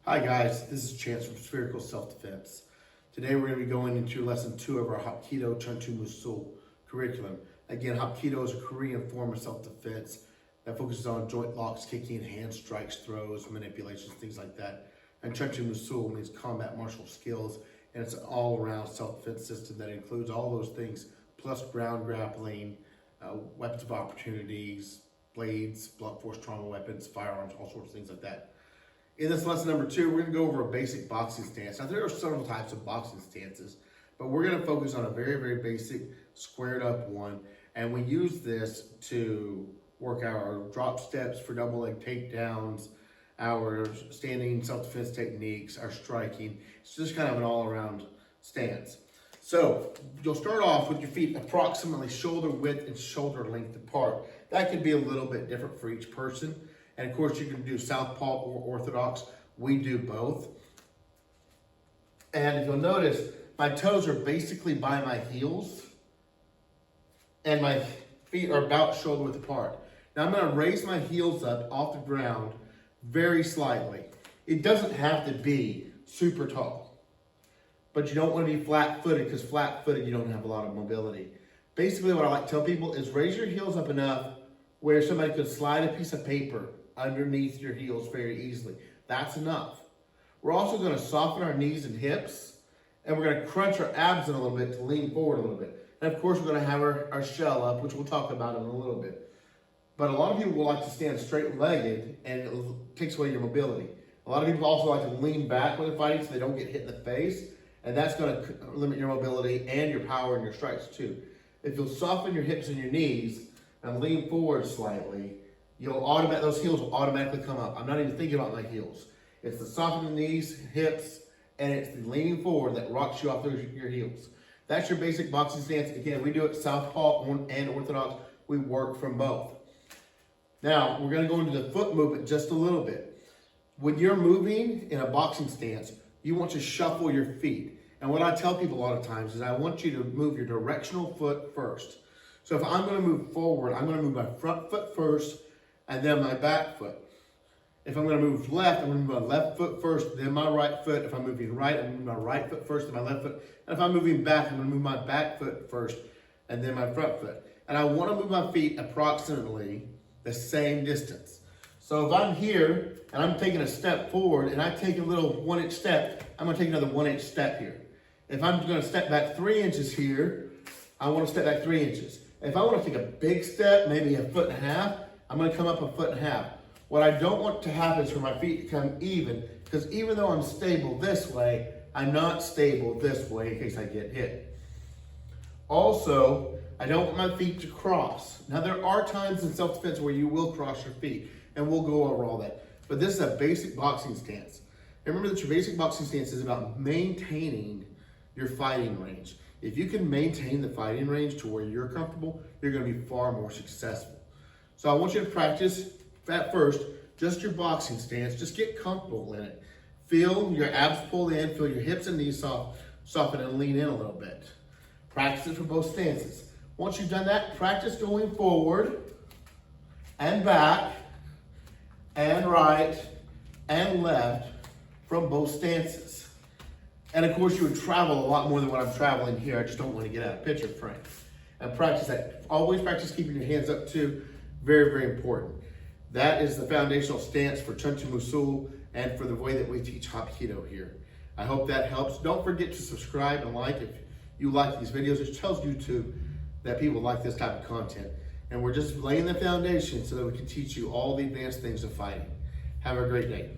Hi guys, this is Chance from Spherical Self-Defense. Today we're going to be going into lesson 2 of our Hapkido Chun Moo Sool curriculum. Again, Hapkido is a Korean form of self-defense that focuses on joint locks, kicking, hand strikes, throws, manipulations, things like that. And Chun Moo Sool means combat martial skills, and it's an all-around self-defense system that includes all those things, plus ground grappling, weapons of opportunities, blades, blunt force trauma weapons, firearms, all sorts of things like that. In this lesson number 2, we're going to go over a basic boxing stance. Now, there are several types of boxing stances, but we're going to focus on a very, very basic squared up one. And we use this to work our drop steps for double leg takedowns, our standing self-defense techniques, our striking. It's just kind of an all-around stance. So you'll start off with your feet approximately shoulder width and shoulder length apart. That can be a little bit different for each person. And of course, you can do southpaw or orthodox. We do both. And if you'll notice, my toes are basically by my heels, and my feet are about shoulder width apart. Now I'm going to raise my heels up off the ground very slightly. It doesn't have to be super tall, but you don't want to be flat-footed, because flat-footed, you don't have a lot of mobility. Basically, what I like to tell people is raise your heels up enough where somebody could slide a piece of paper underneath your heels very easily. That's enough. We're also going to soften our knees and hips, and we're going to crunch our abs in a little bit to lean forward a little bit. And of course, we're going to have our shell up, which we'll talk about in a little bit. But a lot of people will like to stand straight-legged, and it takes away your mobility. A lot of people also like to lean back when they're fighting so they don't get hit in the face, and that's going to limit your mobility and your power and your strikes too. If you'll soften your hips and your knees and lean forward slightly, those heels will automatically come up. I'm not even thinking about my heels. It's the softening knees, hips, and it's the leaning forward that rocks you off your heels. That's your basic boxing stance. Again, we do it southpaw and orthodox. We work from both. Now, we're going to go into the foot movement just a little bit. When you're moving in a boxing stance, you want to shuffle your feet. And what I tell people a lot of times is I want you to move your directional foot first. So if I'm going to move forward, I'm going to move my front foot first, and then my back foot. If I'm going to move left, I'm going to move my left foot first, then my right foot. If I'm moving right, I'm going to move my right foot first, then my left foot. And if I'm moving back, I'm going to move my back foot first, and then my front foot. And I want to move my feet approximately the same distance. So if I'm here, and I'm taking a step forward, and I take a little 1-inch step, I'm going to take another 1-inch step here. If I'm going to step back 3 inches here, I want to step back 3 inches. If I want to take a big step, maybe 1.5 feet, I'm going to come up 1.5 feet. What I don't want to happen is for my feet to come even, because even though I'm stable this way, I'm not stable this way in case I get hit. Also, I don't want my feet to cross. Now, there are times in self-defense where you will cross your feet, and we'll go over all that. But this is a basic boxing stance. And remember that your basic boxing stance is about maintaining your fighting range. If you can maintain the fighting range to where you're comfortable, you're going to be far more successful. So I want you to practice at first just your boxing stance. Just get comfortable in it. Feel your abs pull in, feel your hips and knees soften and lean in a little bit. Practice it for both stances. Once you've done that, practice going forward and back and right and left from both stances. And of course, you would travel a lot more than what I'm traveling here. I just don't want to get out of picture frame. And practice that. Always practice keeping your hands up too. Very, very important. That is the foundational stance for Chun Moo Sool and for the way that we teach Hapkido here. I hope that helps. Don't forget to subscribe and like if you like these videos. It tells YouTube that people like this type of content. And we're just laying the foundation so that we can teach you all the advanced things of fighting. Have a great day.